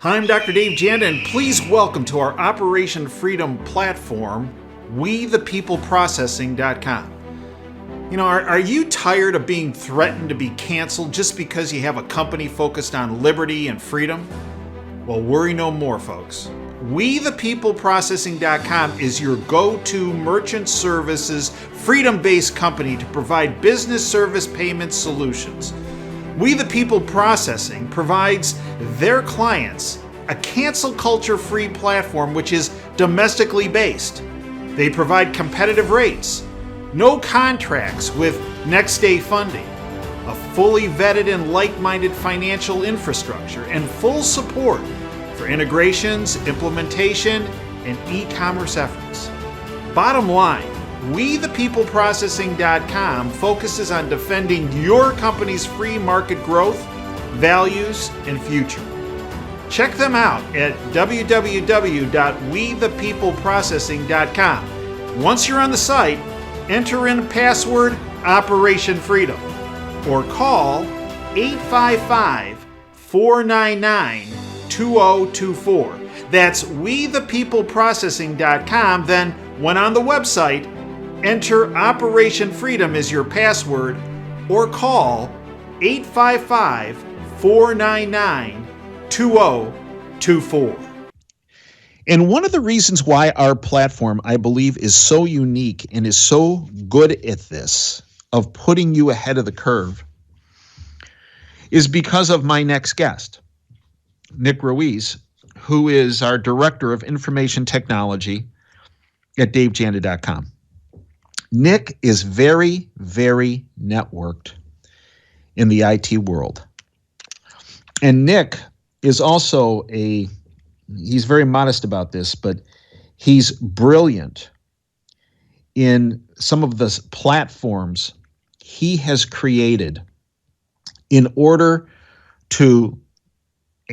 Hi, I'm Dr. Dave Janda, and please welcome to our Operation Freedom platform, WeThePeopleProcessing.com. You know, are you tired of being threatened to be canceled just because you have a company focused on liberty and freedom? Well, worry no more, folks. WeThePeopleProcessing.com is your go-to merchant services, freedom-based company to provide business service payment solutions. We the People Processing provides their clients a cancel culture-free platform which is domestically based. They provide competitive rates, no contracts with next-day funding, a fully vetted and like-minded financial infrastructure, and full support for integrations, implementation, and e-commerce efforts. Bottom line, WeThePeopleProcessing.com focuses on defending your company's free market growth, values, and future. Check them out at www.WeThePeopleProcessing.com. Once you're on the site, enter in password Operation Freedom or call 855-499-2024. That's WeThePeopleProcessing.com. Then, when on the website, enter Operation Freedom as your password or call 855-499-2024. And one of the reasons why our platform, I believe, is so unique and is so good at this, of putting you ahead of the curve, is because of my next guest, Nick Ruiz, who is our Director of Information Technology at DaveJanda.com. Nick is very, very networked in the IT world. And Nick is also he's very modest about this, but he's brilliant in some of the platforms he has created in order to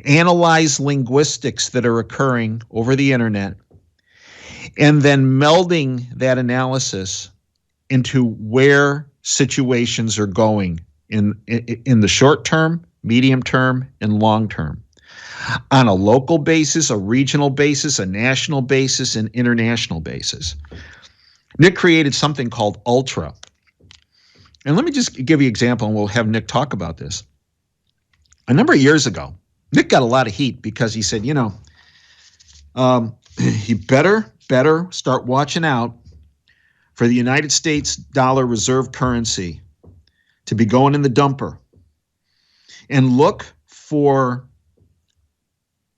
analyze linguistics that are occurring over the internet and then melding that analysis into where situations are going in the short term, medium term, and long term, on a local basis, a regional basis, a national basis, and international basis. Nick created something called Ultra. And let me just give you an example, and we'll have Nick talk about this. A number of years ago, Nick got a lot of heat because he said, you better start watching out for the United States dollar reserve currency to be going in the dumper, and look for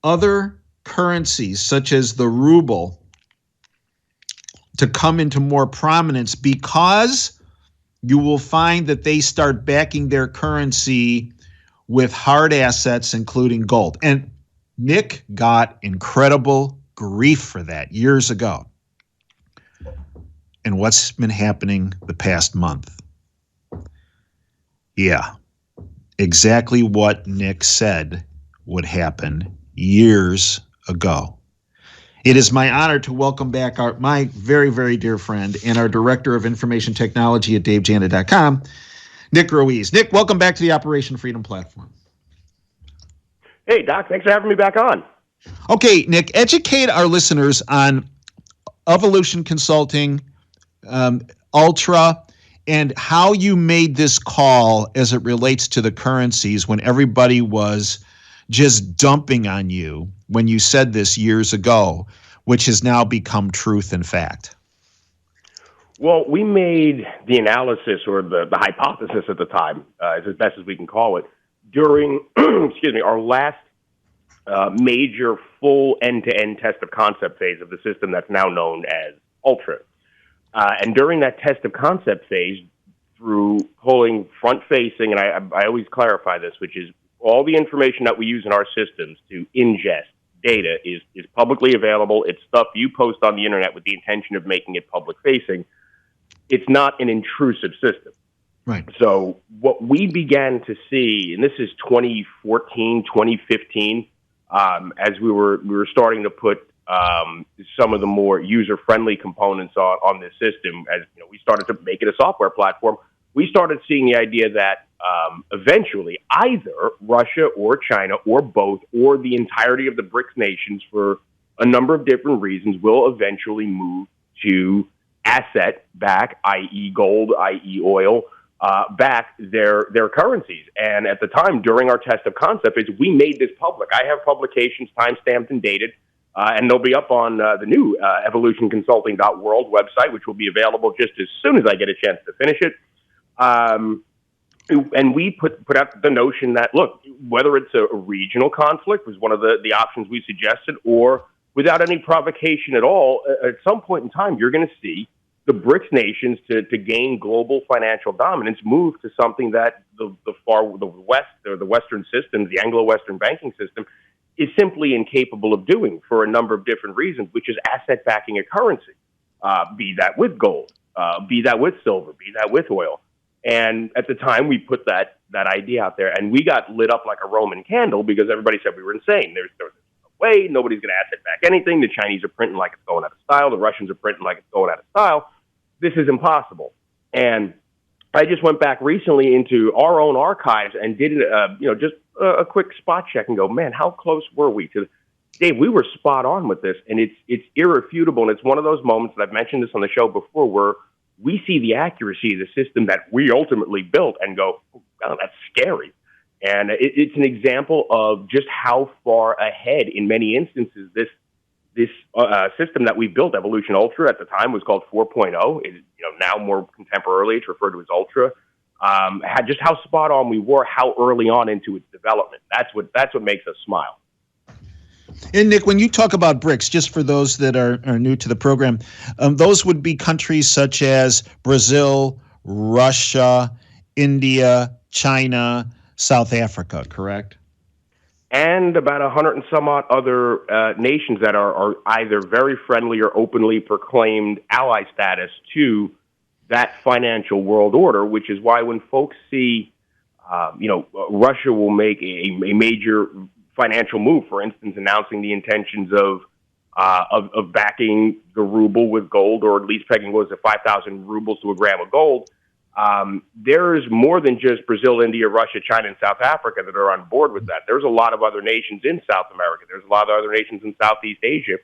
other currencies such as the ruble to come into more prominence, because you will find that they start backing their currency with hard assets, including gold. And Nick got incredible grief for that years ago. And what's been happening the past month? Yeah, exactly what Nick said would happen years ago. It is my honor to welcome back my very, very dear friend and our Director of Information Technology at DaveJanda.com, Nick Ruiz. Nick, welcome back to the Operation Freedom platform. Hey, Doc, thanks for having me back on. Okay, Nick, educate our listeners on Evolution Consulting, Ultra, and how you made this call as it relates to the currencies when everybody was just dumping on you when you said this years ago, which has now become truth and fact. Well, we made the analysis, or the hypothesis at the time, as best as we can call it, during our last major full end-to-end test of concept phase of the system that's now known as Ultra. And during that test of concept phase, through pulling front-facing, and I always clarify this, which is all the information that we use in our systems to ingest data is publicly available. It's stuff you post on the internet with the intention of making it public-facing. It's not an intrusive system. Right. So what we began to see, and this is 2014, 2015, as we were starting to put some of the more user-friendly components on this system, as we started to make it a software platform, we started seeing the idea that eventually either Russia or China or both or the entirety of the BRICS nations for a number of different reasons will eventually move to asset back, i.e. gold, i.e. oil, back their currencies. And at the time, during our test of concept, we made this public. I have publications time-stamped and dated, and they'll be up on the new evolutionconsulting.world website, which will be available just as soon as I get a chance to finish it. And we put out the notion that, look, whether it's a regional conflict was one of the options we suggested, or without any provocation at all, at some point in time, you're going to see the BRICS nations to gain global financial dominance move to something that the West, or the Western systems, the Anglo-Western banking system, is simply incapable of doing for a number of different reasons, which is asset backing a currency, be that with gold, be that with silver, be that with oil. And at the time, we put that idea out there, and we got lit up like a Roman candle because everybody said we were insane. There's no way, nobody's going to asset back anything. The Chinese are printing like it's going out of style. The Russians are printing like it's going out of style. This is impossible. And I just went back recently into our own archives and did just a quick spot check and go, man, how close were we to? Dave, we were spot on with this, and it's irrefutable. And it's one of those moments that I've mentioned this on the show before, where we see the accuracy of the system that we ultimately built and go, oh, that's scary. And it's an example of just how far ahead, in many instances, this system that we built, Evolution Ultra, at the time was called 4.0. It, now more contemporarily, it's referred to as Ultra. Had just how spot on we were, how early on into its development. That's what makes us smile. And Nick, when you talk about BRICS, just for those that are new to the program, those would be countries such as Brazil, Russia, India, China, South Africa, correct? And about 100 and some odd other nations that are either very friendly or openly proclaimed ally status to that financial world order, which is why when folks see, Russia will make a major financial move, for instance, announcing the intentions of backing the ruble with gold, or at least pegging 5,000 rubles to a gram of gold. There's more than just Brazil, India, Russia, China, and South Africa that are on board with that. There's a lot of other nations in South America. There's a lot of other nations in Southeast Asia.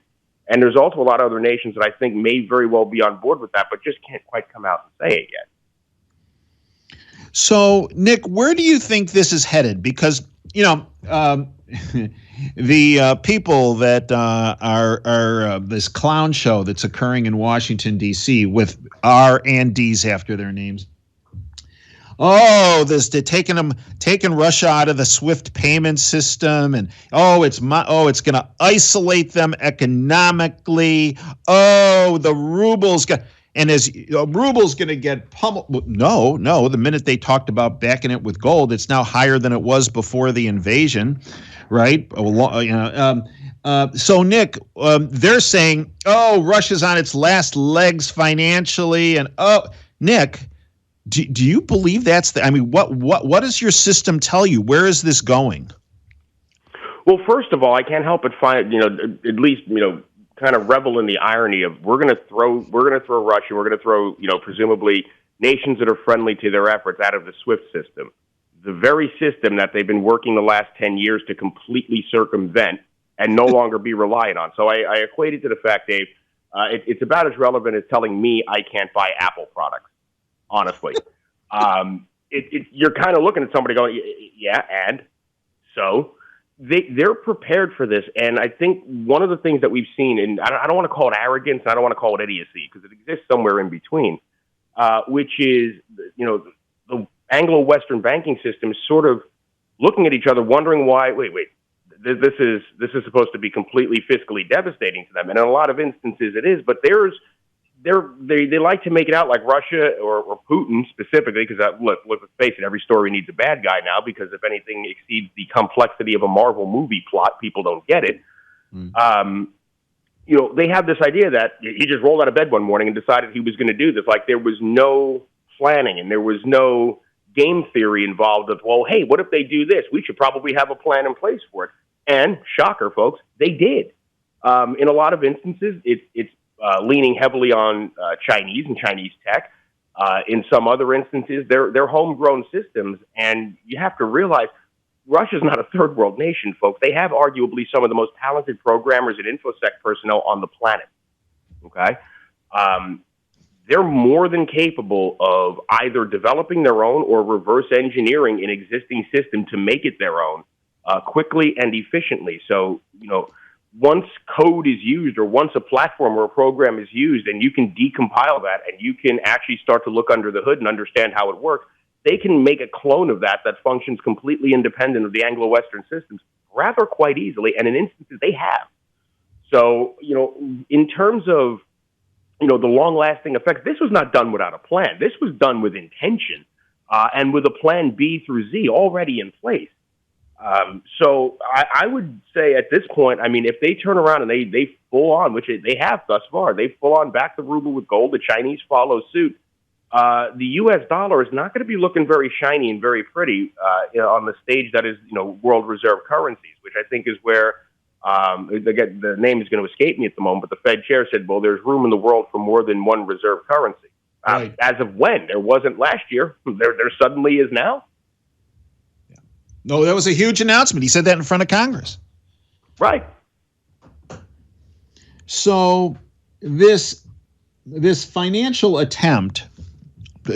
And there's also a lot of other nations that I think may very well be on board with that, but just can't quite come out and say it yet. So, Nick, where do you think this is headed? Because, the people that are this clown show that's occurring in Washington, D.C. with R and D's after their names. Oh, they're taking Russia out of the SWIFT payment system, and it's going to isolate them economically. Oh, the ruble's got. And as ruble's going to get pummeled. No. The minute they talked about backing it with gold, it's now higher than it was before the invasion, right? So, Nick, they're saying, Russia's on its last legs financially, and Nick, do you believe that's what does your system tell you? Where is this going? Well, first of all, I can't help but find, at least, kind of revel in the irony of we're going to throw Russia, we're going to throw, presumably nations that are friendly to their efforts out of the SWIFT system, the very system that they've been working the last 10 years to completely circumvent and no longer be reliant on. So I equate it to the fact, Dave, it's about as relevant as telling me I can't buy Apple products, honestly. You're kind of looking at somebody going, yeah, and so they're prepared for this. And I think one of the things that we've seen, and I don't want to call it arrogance, and I don't want to call it idiocy, because it exists somewhere in between, which is, the Anglo-Western banking system is sort of looking at each other, wondering why, wait, this is supposed to be completely fiscally devastating to them. And in a lot of instances it is, but they like to make it out like Russia or Putin specifically, because let's face it, every story needs a bad guy now, because if anything exceeds the complexity of a Marvel movie plot, people don't get it. They have this idea that he just rolled out of bed one morning and decided he was going to do this. Like there was no planning and there was no game theory involved of, well, hey, what if they do this? We should probably have a plan in place for it. And shocker, folks, they did. In a lot of instances, it's leaning heavily on Chinese and Chinese tech. In some other instances, they're homegrown systems, and you have to realize Russia's not a third world nation, folks. They have arguably some of the most talented programmers and InfoSec personnel on the planet. Okay, they're more than capable of either developing their own or reverse engineering an existing system to make it their own quickly and efficiently. So, once code is used or once a platform or a program is used and you can decompile that and you can actually start to look under the hood and understand how it works, they can make a clone of that functions completely independent of the Anglo-Western systems rather quite easily, and in instances they have. So, in terms of, the long-lasting effects, this was not done without a plan. This was done with intention and with a plan B through Z already in place. So I would say at this point, if they turn around and they full on, which they have thus far, they full on back the ruble with gold, the Chinese follow suit. The U.S. dollar is not going to be looking very shiny and very pretty on the stage that is, world reserve currencies, which I think is where the name is going to escape me at the moment. But the Fed chair said, well, there's room in the world for more than one reserve currency. Right. As of when? There wasn't last year. There suddenly is now. No, that was a huge announcement. He said that in front of Congress. Right. So this financial attempt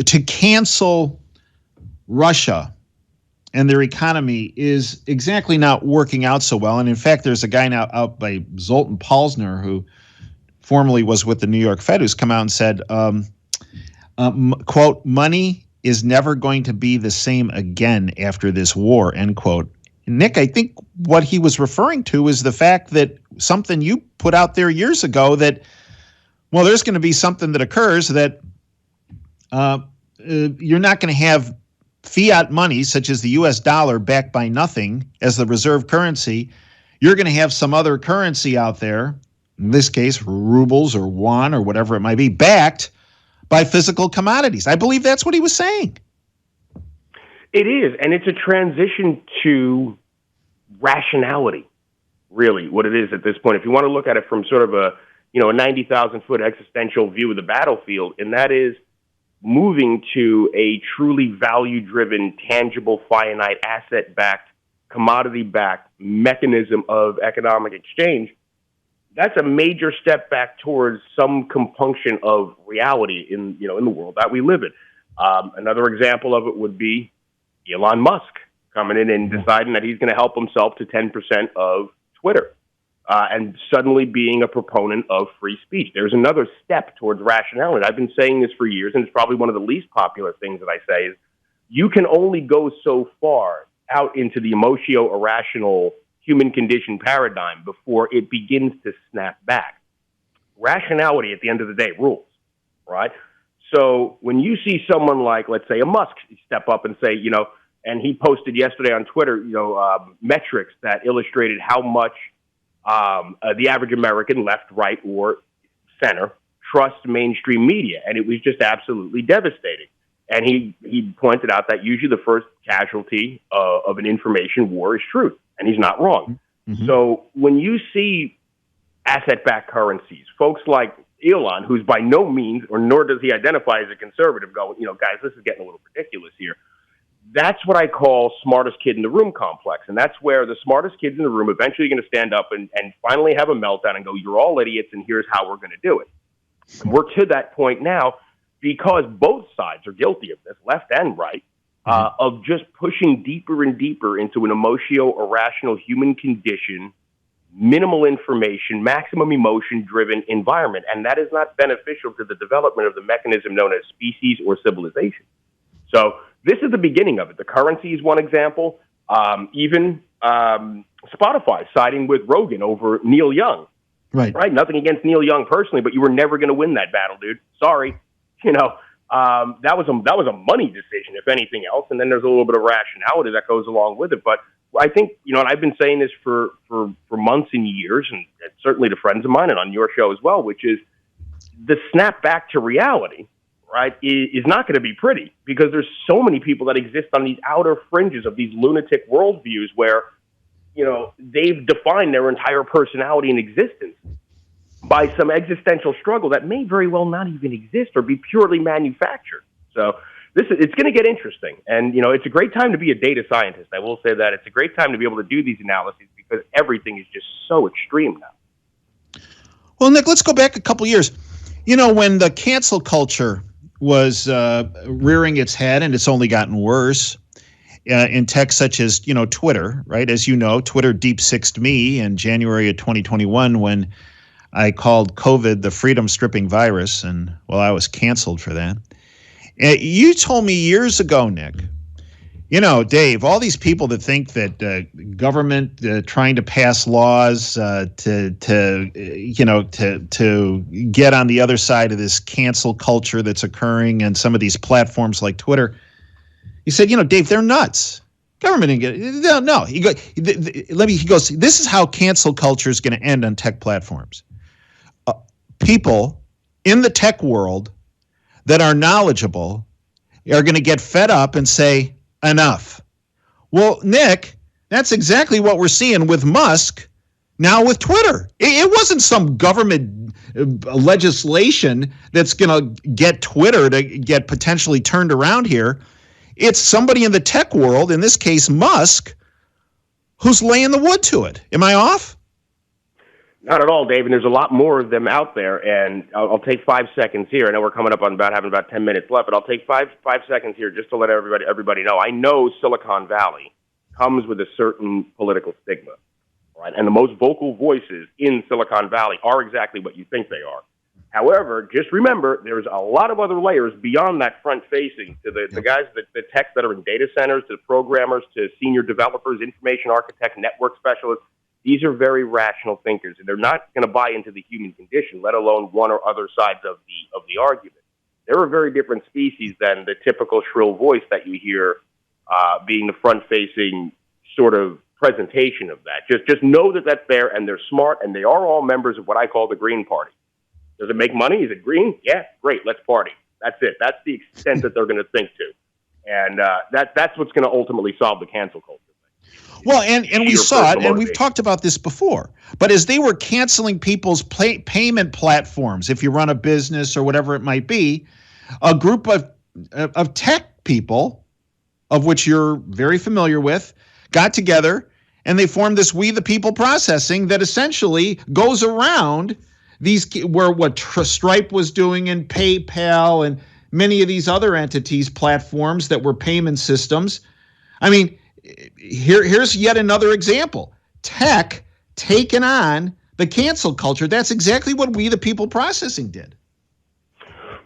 to cancel Russia and their economy is exactly not working out so well. And in fact, there's a guy now out by Zoltan Palsner, who formerly was with the New York Fed, who's come out and said, quote, money is never going to be the same again after this war, end quote. Nick, I think what he was referring to is the fact that something you put out there years ago that, well, there's going to be something that occurs that you're not going to have fiat money, such as the U.S. dollar, backed by nothing as the reserve currency. You're going to have some other currency out there, in this case, rubles or yuan or whatever it might be, backed by physical commodities. I believe that's what he was saying. It is, and it's a transition to rationality, really, what it is at this point. If you want to look at it from sort of a 90,000-foot existential view of the battlefield, and that is moving to a truly value-driven, tangible, finite, asset-backed, commodity-backed mechanism of economic exchange, that's a major step back towards some compunction of reality in the world that we live in. Another example of it would be Elon Musk coming in and deciding that he's going to help himself to 10% of Twitter and suddenly being a proponent of free speech. There's another step towards rationality. I've been saying this for years, and it's probably one of the least popular things that I say is you can only go so far out into the emotio-irrational human condition paradigm before it begins to snap back. Rationality, at the end of the day, rules, right? So when you see someone like, let's say, a Musk step up and say, and he posted yesterday on Twitter, metrics that illustrated how much the average American, left, right, or center, trusts mainstream media, and it was just absolutely devastating. And he pointed out that usually the first casualty of an information war is truth. And he's not wrong. Mm-hmm. So when you see asset-backed currencies, folks like Elon, who's by no means, or nor does he identify as a conservative, go, guys, this is getting a little ridiculous here. That's what I call smartest kid in the room complex. And that's where the smartest kids in the room eventually are going to stand up and finally have a meltdown and go, you're all idiots, and here's how we're going to do it. And we're to that point now because both sides are guilty of this, left and right. Of just pushing deeper and deeper into an emotio-irrational human condition, minimal information, maximum emotion-driven environment. And that is not beneficial to the development of the mechanism known as species or civilization. So this is the beginning of it. The currency is one example. Even Spotify siding with Rogan over Neil Young. Right? Nothing against Neil Young personally, but you were never going to win that battle, dude. Sorry. That was a money decision, if anything else, and then there's a little bit of rationality that goes along with it. But I think, and I've been saying this for months and years, and certainly to friends of mine and on your show as well, which is the snap back to reality, right, is not going to be pretty because there's so many people that exist on these outer fringes of these lunatic worldviews where, they've defined their entire personality and existence by some existential struggle that may very well not even exist or be purely manufactured. So it's going to get interesting. And, it's a great time to be a data scientist. I will say that. It's a great time to be able to do these analyses because everything is just so extreme now. Well, Nick, let's go back a couple years. When the cancel culture was rearing its head, and it's only gotten worse in tech such as, Twitter, right? As you know, Twitter deep-sixed me in January of 2021 when I called COVID the freedom-stripping virus, and, well, I was canceled for that. You told me years ago, Nick, Dave, all these people that think that government trying to pass laws to get on the other side of this cancel culture that's occurring and some of these platforms like Twitter, he said, Dave, they're nuts. Government didn't get it. No. He goes, this is how cancel culture is going to end on tech platforms. People in the tech world that are knowledgeable are going to get fed up and say, enough. Well, Nick, that's exactly what we're seeing with Musk now with Twitter. It wasn't some government legislation that's going to get Twitter to get potentially turned around here. It's somebody in the tech world, in this case Musk, who's laying the wood to it. Am I off? Not at all, Dave, and there's a lot more of them out there, and I'll take 5 seconds here. I know we're coming up on having about 10 minutes left, but I'll take five seconds here just to let everybody know. I know Silicon Valley comes with a certain political stigma, right? And the most vocal voices in Silicon Valley are exactly what you think they are. However, just remember, there's a lot of other layers beyond that front-facing to the guys, the techs that are in data centers, to the programmers, to senior developers, information architects, network specialists. These are very rational thinkers, and they're not going to buy into the human condition, let alone one or other sides of the argument. They're a very different species than the typical shrill voice that you hear being the front-facing sort of presentation of that. Just know that that's there, and they're smart, and they are all members of what I call the Green Party. Does it make money? Is it green? Yeah, great. Let's party. That's it. That's the extent that they're going to think to, and that's what's going to ultimately solve the cancel culture. Well, and we saw it, and we've talked about this before, but as they were canceling people's payment platforms, if you run a business or whatever it might be, a group of tech people, of which you're very familiar with, got together and they formed this We the People processing that essentially goes around what Stripe was doing and PayPal and many of these other entities, platforms that were payment systems. I mean, here's yet another example. Tech taking on the cancel culture. That's exactly what We the People processing did.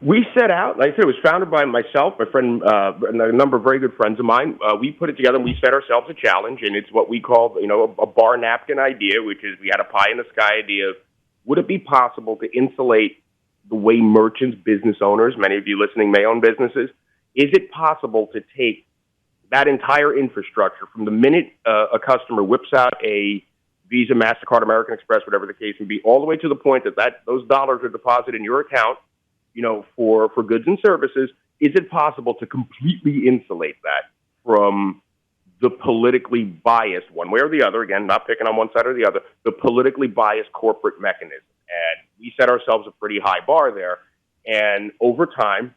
We set out, like I said, it was founded by myself, my friend, and a number of very good friends of mine. We put it together and we set ourselves a challenge, and it's what we call, a bar napkin idea, which is we had a pie in the sky idea of, would it be possible to insulate the way merchants, business owners, many of you listening may own businesses, is it possible to take that entire infrastructure from the minute a customer whips out a Visa, MasterCard, American Express, whatever the case may be, all the way to the point that those dollars are deposited in your account, for goods and services, is it possible to completely insulate that from the politically biased, one way or the other, again, not picking on one side or the other, the politically biased corporate mechanism? And we set ourselves a pretty high bar there. And over time,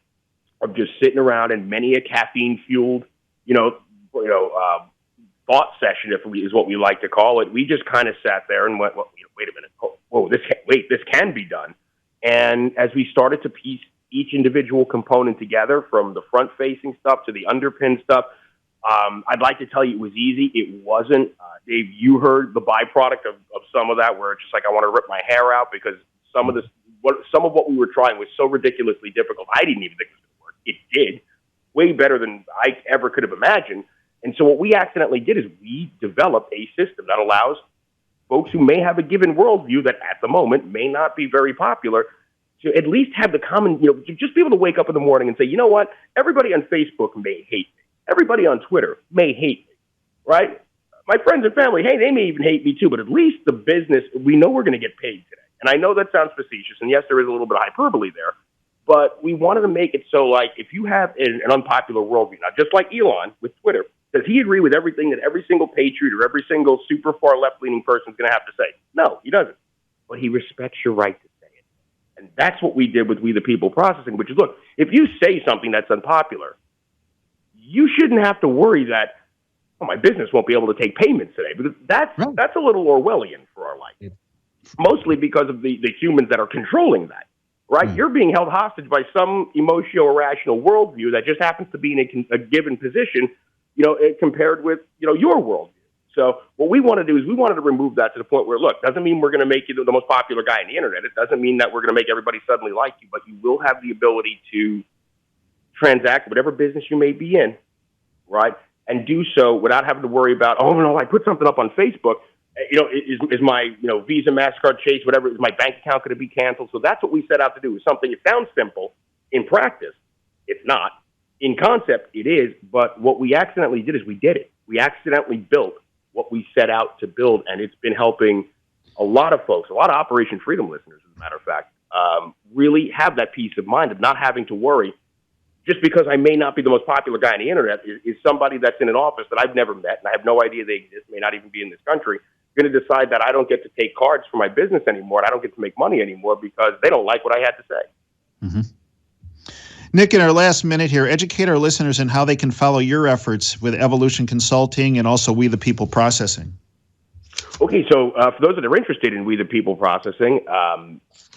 of just sitting around in many a caffeine-fueled, thought session, is what we like to call it, we just kind of sat there and went, well, wait a minute, this can be done. And as we started to piece each individual component together, from the front-facing stuff to the underpin stuff, I'd like to tell you it was easy. It wasn't. Dave, you heard the byproduct of some of that, where it's just like I want to rip my hair out because some of what we were trying was so ridiculously difficult. I didn't even think it was going to work. It did, way better than I ever could have imagined. And so what we accidentally did is we developed a system that allows folks who may have a given worldview that at the moment may not be very popular to at least have the common, to just be able to wake up in the morning and say, you know what, everybody on Facebook may hate me. Everybody on Twitter may hate me, right? My friends and family, hey, they may even hate me too, but at least the business, we know we're going to get paid today. And I know that sounds facetious, and yes, there is a little bit of hyperbole there, but we wanted to make it so, like, if you have an unpopular worldview, now just like Elon with Twitter, does he agree with everything that every single patriot or every single super far left-leaning person is going to have to say? No, he doesn't. But he respects your right to say it. And that's what we did with We the People Processing, which is, look, if you say something that's unpopular, you shouldn't have to worry that, oh, my business won't be able to take payments today, because that's a little Orwellian for our life. Mostly because of the humans that are controlling that, right? You're being held hostage by some emotional, irrational worldview that just happens to be in a given position, compared with, your worldview. So what we want to do is we wanted to remove that to the point where, look, doesn't mean we're going to make you the most popular guy on the internet. It doesn't mean that we're going to make everybody suddenly like you, but you will have the ability to transact whatever business you may be in, right? And do so without having to worry about, oh, no, I put something up on Facebook. Is my, Visa, MasterCard, Chase, whatever, is my bank account going to be canceled? So that's what we set out to do. Is something, it sounds simple. In practice, it's not. In concept, it is. But what we accidentally did is we did it. We accidentally built what we set out to build, and it's been helping a lot of folks, a lot of Operation Freedom listeners, as a matter of fact, really have that peace of mind of not having to worry. Just because I may not be the most popular guy on the internet is somebody that's in an office that I've never met and I have no idea they exist, may not even be in this country, going to decide that I don't get to take cards for my business anymore and I don't get to make money anymore because they don't like what I had to say. Mm-hmm. Nick, in our last minute here, educate our listeners in how they can follow your efforts with Evolution Consulting and also We the People Processing. Okay, so for those that are interested in We the People Processing,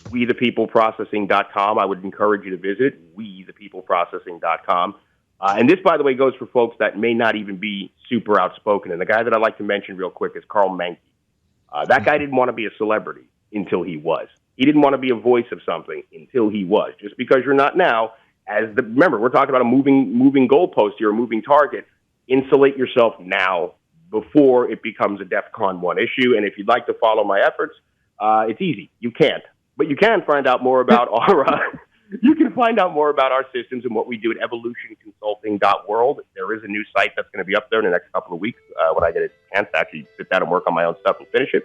WeThePeopleProcessing.com. I would encourage you to visit WeThePeopleProcessing.com. And this, by the way, goes for folks that may not even be super outspoken. And the guy that I'd like to mention real quick is Carl Menke. That guy didn't want to be a celebrity until he was. He didn't want to be a voice of something until he was. Just because you're not now, remember, we're talking about a moving goalpost here, a moving target. Insulate yourself now before it becomes a DEFCON 1 issue. And if you'd like to follow my efforts, it's easy. You can't. But you can find out more about our systems and what we do at evolutionconsulting.world. There is a new site that's going to be up there in the next couple of weeks when I get a chance to actually sit down and work on my own stuff and finish it.